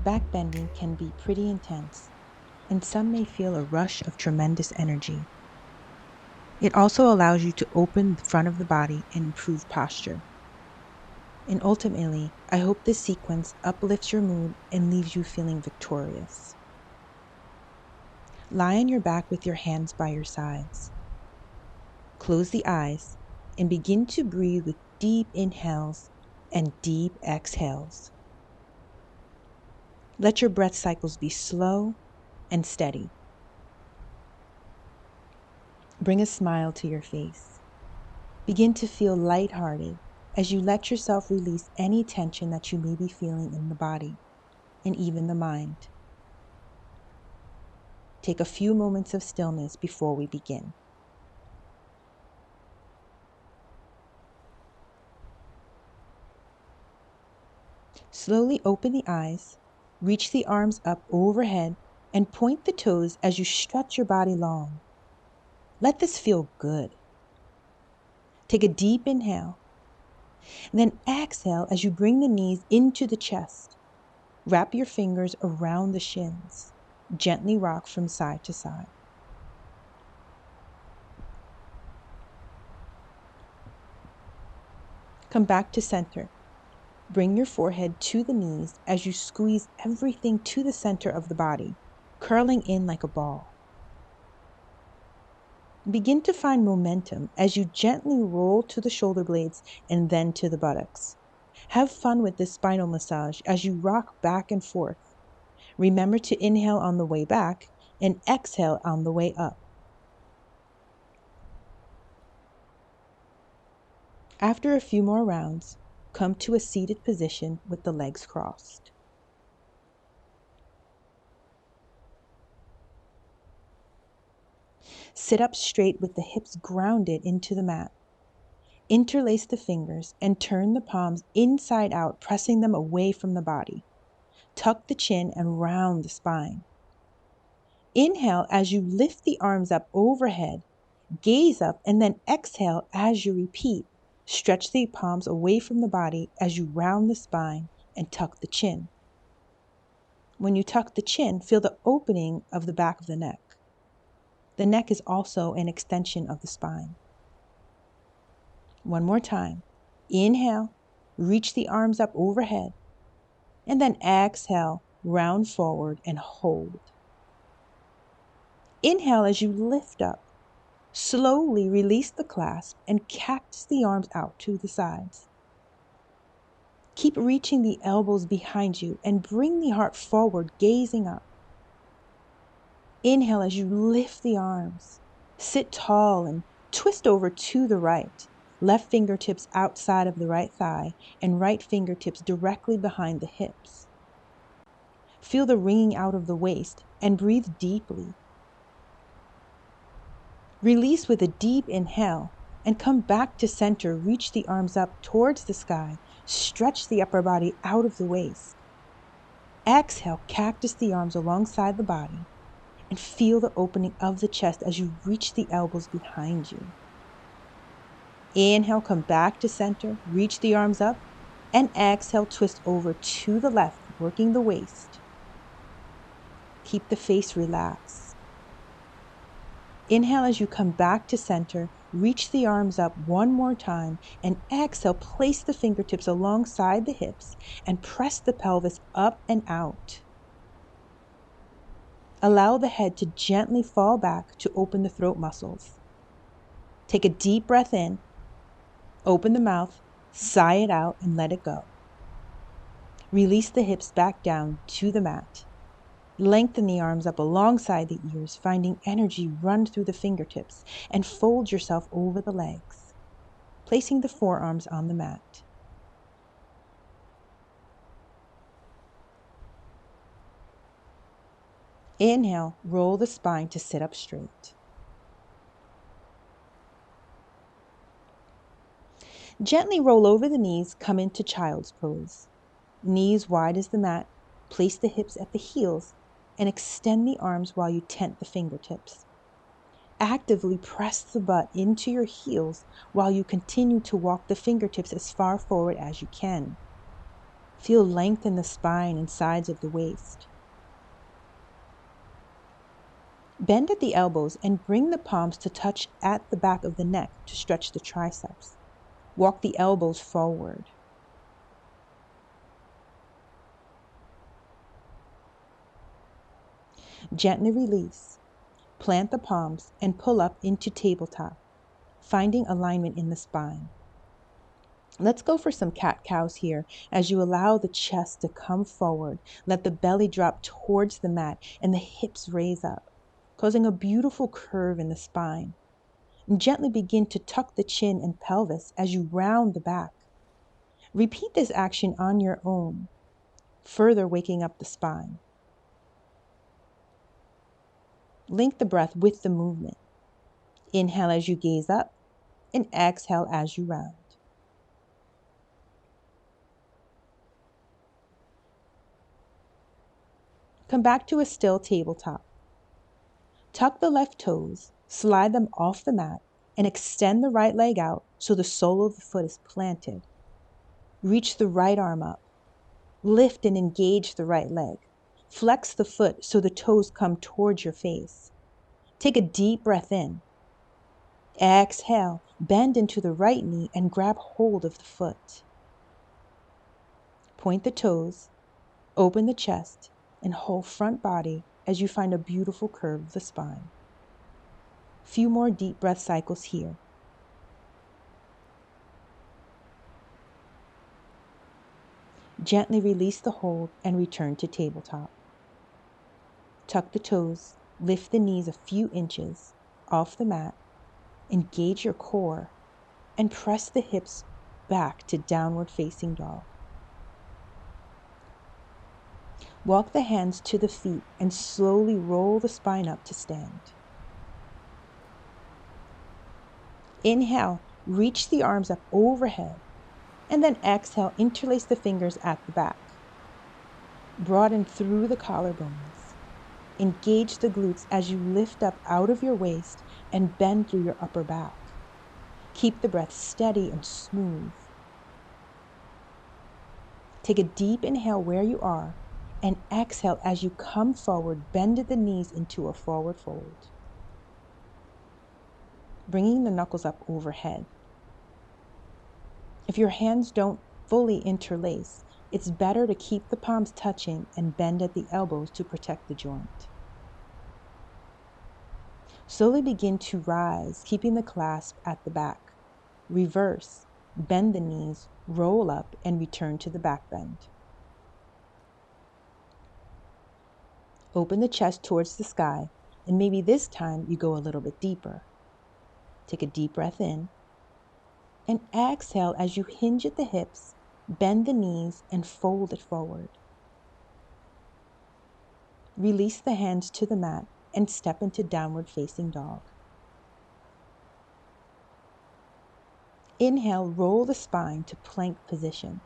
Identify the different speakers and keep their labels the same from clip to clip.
Speaker 1: Back bending can be pretty intense, and some may feel a rush of tremendous energy. It also allows you to open the front of the body and improve posture. And ultimately, I hope this sequence uplifts your mood and leaves you feeling victorious. Lie on your back with your hands by your sides. Close the eyes and begin to breathe with deep inhales and deep exhales. Let your breath cycles be slow and steady. Bring a smile to your face. Begin to feel lighthearted as you let yourself release any tension that you may be feeling in the body and even the mind. Take a few moments of stillness before we begin. Slowly open the eyes, reach the arms up overhead, and point the toes as you stretch your body long. Let this feel good. Take a deep inhale, and then exhale as you bring the knees into the chest. Wrap your fingers around the shins. Gently rock from side to side. Come back to center. Bring your forehead to the knees as you squeeze everything to the center of the body, curling in like a ball. Begin to find momentum as you gently roll to the shoulder blades and then to the buttocks. Have fun with this spinal massage as you rock back and forth. Remember to inhale on the way back and exhale on the way up. After a few more rounds, come to a seated position with the legs crossed. Sit up straight with the hips grounded into the mat. Interlace the fingers and turn the palms inside out, pressing them away from the body. Tuck the chin and round the spine. Inhale as you lift the arms up overhead. Gaze up and then exhale as you repeat. Stretch the palms away from the body as you round the spine and tuck the chin. When you tuck the chin, feel the opening of the back of the neck. The neck is also an extension of the spine. One more time. Inhale, reach the arms up overhead, and then exhale, round forward and hold. Inhale as you lift up. Slowly release the clasp and cactus the arms out to the sides. Keep reaching the elbows behind you and bring the heart forward, gazing up. Inhale as you lift the arms. Sit tall and twist over to the right. Left fingertips outside of the right thigh and right fingertips directly behind the hips. Feel the wringing out of the waist and breathe deeply. Release with a deep inhale and come back to center. Reach the arms up towards the sky. Stretch the upper body out of the waist. Exhale, cactus the arms alongside the body and feel the opening of the chest as you reach the elbows behind you. Inhale, come back to center, reach the arms up, and exhale, twist over to the left, working the waist. Keep the face relaxed. Inhale as you come back to center, reach the arms up one more time, and exhale, place the fingertips alongside the hips and press the pelvis up and out. Allow the head to gently fall back to open the throat muscles. Take a deep breath in, open the mouth, sigh it out, and let it go. Release the hips back down to the mat. Lengthen the arms up alongside the ears, finding energy run through the fingertips, and fold yourself over the legs, placing the forearms on the mat. Inhale, roll the spine to sit up straight. Gently roll over the knees, come into child's pose. Knees wide as the mat, place the hips at the heels, and extend the arms while you tent the fingertips. Actively press the butt into your heels while you continue to walk the fingertips as far forward as you can. Feel length in the spine and sides of the waist. Bend at the elbows and bring the palms to touch at the back of the neck to stretch the triceps. Walk the elbows forward. Gently release. Plant the palms and pull up into tabletop, finding alignment in the spine. Let's go for some cat-cows here as you allow the chest to come forward. Let the belly drop towards the mat and the hips raise up, causing a beautiful curve in the spine. And gently begin to tuck the chin and pelvis as you round the back. Repeat this action on your own, further waking up the spine. Link the breath with the movement. Inhale as you gaze up and exhale as you round. Come back to a still tabletop. Tuck the left toes, slide them off the mat, and extend the right leg out so the sole of the foot is planted. Reach the right arm up. Lift and engage the right leg. Flex the foot so the toes come towards your face. Take a deep breath in. Exhale, bend into the right knee and grab hold of the foot. Point the toes, open the chest, and hold front body as you find a beautiful curve of the spine. Few more deep breath cycles here. Gently release the hold and return to tabletop. Tuck the toes, lift the knees a few inches off the mat, engage your core, and press the hips back to downward facing dog. Walk the hands to the feet and slowly roll the spine up to stand. Inhale, reach the arms up overhead, and then exhale, interlace the fingers at the back. Broaden through the collarbones. Engage the glutes as you lift up out of your waist and bend through your upper back. Keep the breath steady and smooth. Take a deep inhale where you are and exhale as you come forward, bend at the knees into a forward fold. Bringing the knuckles up overhead. If your hands don't fully interlace, it's better to keep the palms touching and bend at the elbows to protect the joint. Slowly begin to rise, keeping the clasp at the back. Reverse, bend the knees, roll up, and return to the back bend. Open the chest towards the sky, and maybe this time you go a little bit deeper. Take a deep breath in, and exhale as you hinge at the hips, bend the knees, and fold it forward. Release the hands to the mat and step into downward facing dog. Inhale, roll the spine to plank position.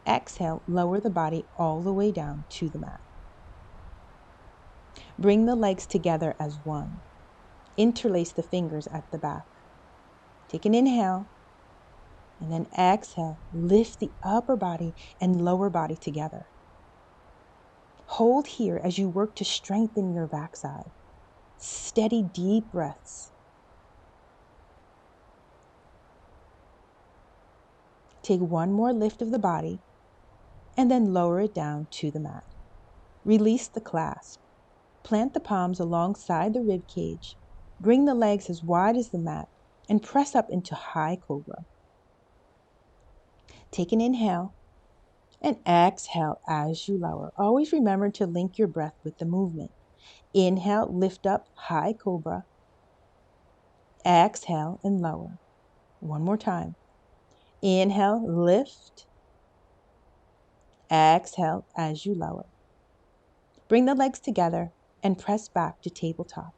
Speaker 1: Exhale, lower the body all the way down to the mat. Bring the legs together as one. Interlace the fingers at the back. Take an inhale, and then exhale, lift the upper body and lower body together. Hold here as you work to strengthen your backside. Steady, deep breaths. Take one more lift of the body, and then lower it down to the mat. Release the clasp. Plant the palms alongside the rib cage. Bring the legs as wide as the mat and press up into high cobra. Take an inhale and exhale as you lower. Always remember to link your breath with the movement. Inhale, lift up, high cobra. Exhale and lower. One more time. Inhale, lift. Exhale as you lower. Bring the legs together and press back to tabletop.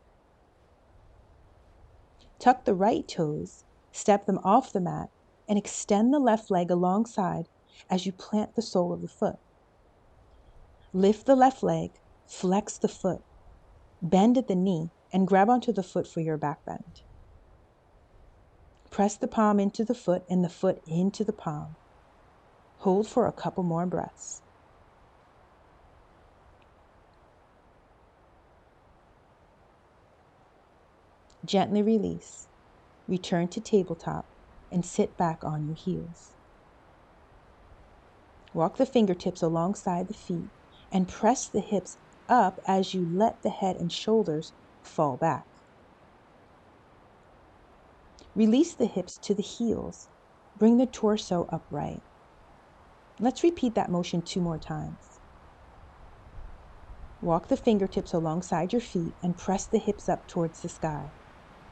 Speaker 1: Tuck the right toes, step them off the mat, and extend the left leg alongside as you plant the sole of the foot. Lift the left leg, flex the foot, bend at the knee, and grab onto the foot for your back bend. Press the palm into the foot and the foot into the palm. Hold for a couple more breaths. Gently release. Return to tabletop and sit back on your heels. Walk the fingertips alongside the feet and press the hips up as you let the head and shoulders fall back. Release the hips to the heels. Bring the torso upright. Let's repeat that motion 2 more times. Walk the fingertips alongside your feet and press the hips up towards the sky.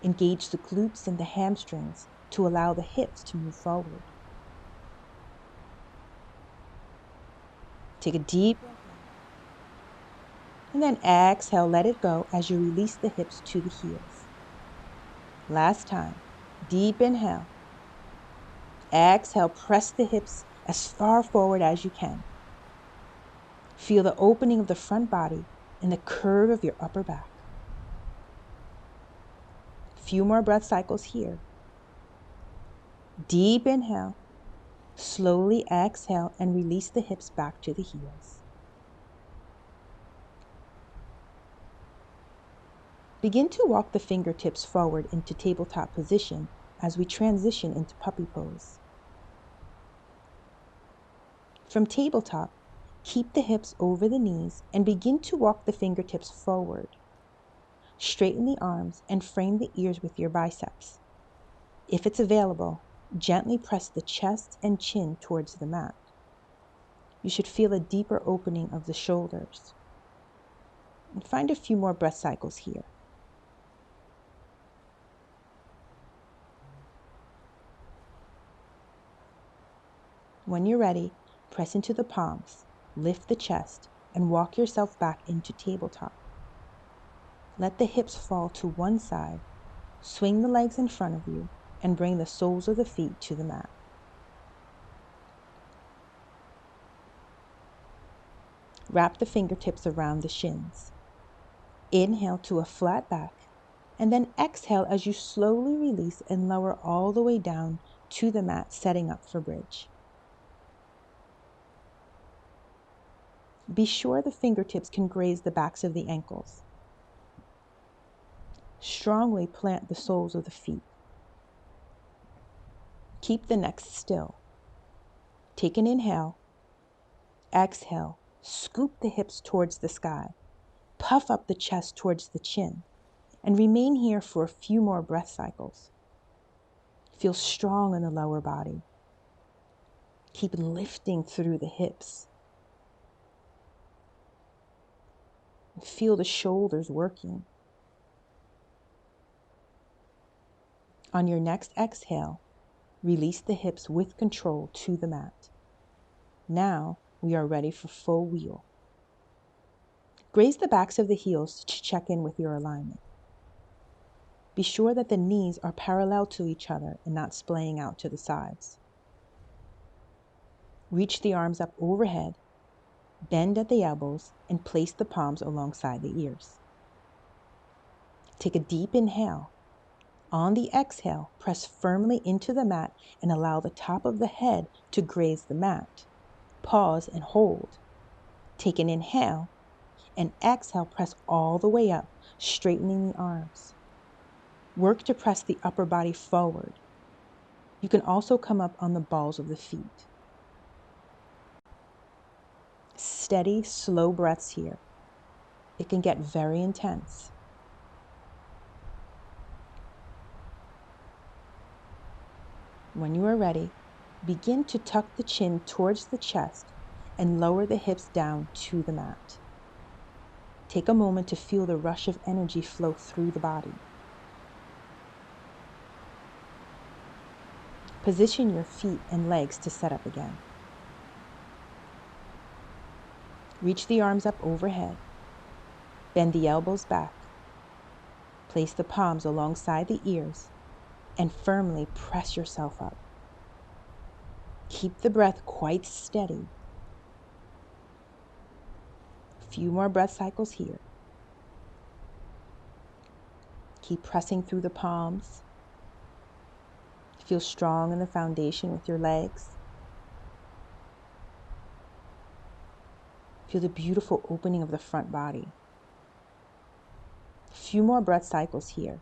Speaker 1: Engage the glutes and the hamstrings to allow the hips to move forward. Take a deep breath in, and then exhale, let it go as you release the hips to the heels. Last time, deep inhale. Exhale, press the hips as far forward as you can. Feel the opening of the front body and the curve of your upper back. Few more breath cycles here. Deep inhale. Slowly exhale and release the hips back to the heels. Begin to walk the fingertips forward into tabletop position as we transition into puppy pose. From tabletop, keep the hips over the knees and begin to walk the fingertips forward. Straighten the arms and frame the ears with your biceps. If it's available, gently press the chest and chin towards the mat. You should feel a deeper opening of the shoulders. And find a few more breath cycles here. When you're ready, press into the palms, lift the chest, and walk yourself back into tabletop. Let the hips fall to one side, swing the legs in front of you, and bring the soles of the feet to the mat. Wrap the fingertips around the shins. Inhale to a flat back, and then exhale as you slowly release and lower all the way down to the mat, setting up for bridge. Be sure the fingertips can graze the backs of the ankles. Strongly plant the soles of the feet. Keep the neck still. Take an inhale. Exhale. Scoop the hips towards the sky. Puff up the chest towards the chin. And remain here for a few more breath cycles. Feel strong in the lower body. Keep lifting through the hips. Feel the shoulders working. On your next exhale, release the hips with control to the mat. Now we are ready for full wheel. Graze the backs of the heels to check in with your alignment. Be sure that the knees are parallel to each other and not splaying out to the sides. Reach the arms up overhead, bend at the elbows, and place the palms alongside the ears. Take a deep inhale. On the exhale, press firmly into the mat and allow the top of the head to graze the mat. Pause and hold. Take an inhale and exhale, press all the way up, straightening the arms. Work to press the upper body forward. You can also come up on the balls of the feet. Steady, slow breaths here. It can get very intense. When you are ready, begin to tuck the chin towards the chest and lower the hips down to the mat. Take a moment to feel the rush of energy flow through the body. Position your feet and legs to set up again. Reach the arms up overhead. Bend the elbows back. Place the palms alongside the ears and firmly press yourself up. Keep the breath quite steady. A few more breath cycles here. Keep pressing through the palms. Feel strong in the foundation with your legs. Feel the beautiful opening of the front body. A few more breath cycles here.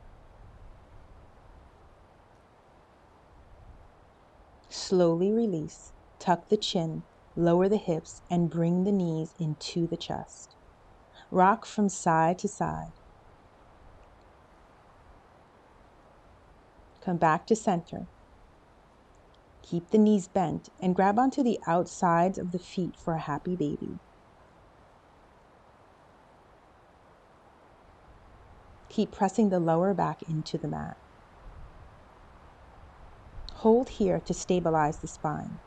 Speaker 1: Slowly release, tuck the chin, lower the hips, and bring the knees into the chest. Rock from side to side. Come back to center. Keep the knees bent and grab onto the outsides of the feet for a happy baby. Keep pressing the lower back into the mat. Hold here to stabilize the spine.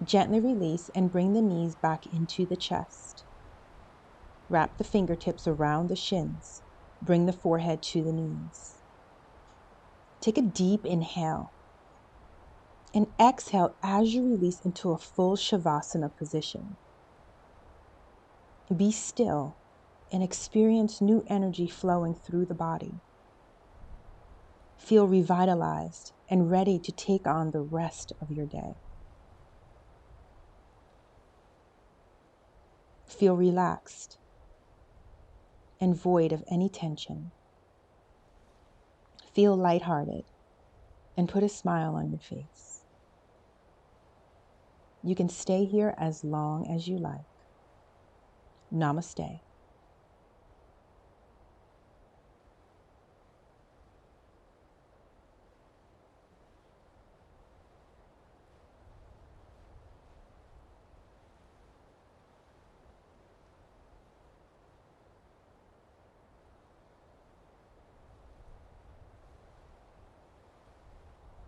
Speaker 1: Gently release and bring the knees back into the chest. Wrap the fingertips around the shins. Bring the forehead to the knees. Take a deep inhale and exhale as you release into a full Shavasana position. Be still and experience new energy flowing through the body. Feel revitalized and ready to take on the rest of your day. Feel relaxed and void of any tension. Feel lighthearted and put a smile on your face. You can stay here as long as you like. Namaste.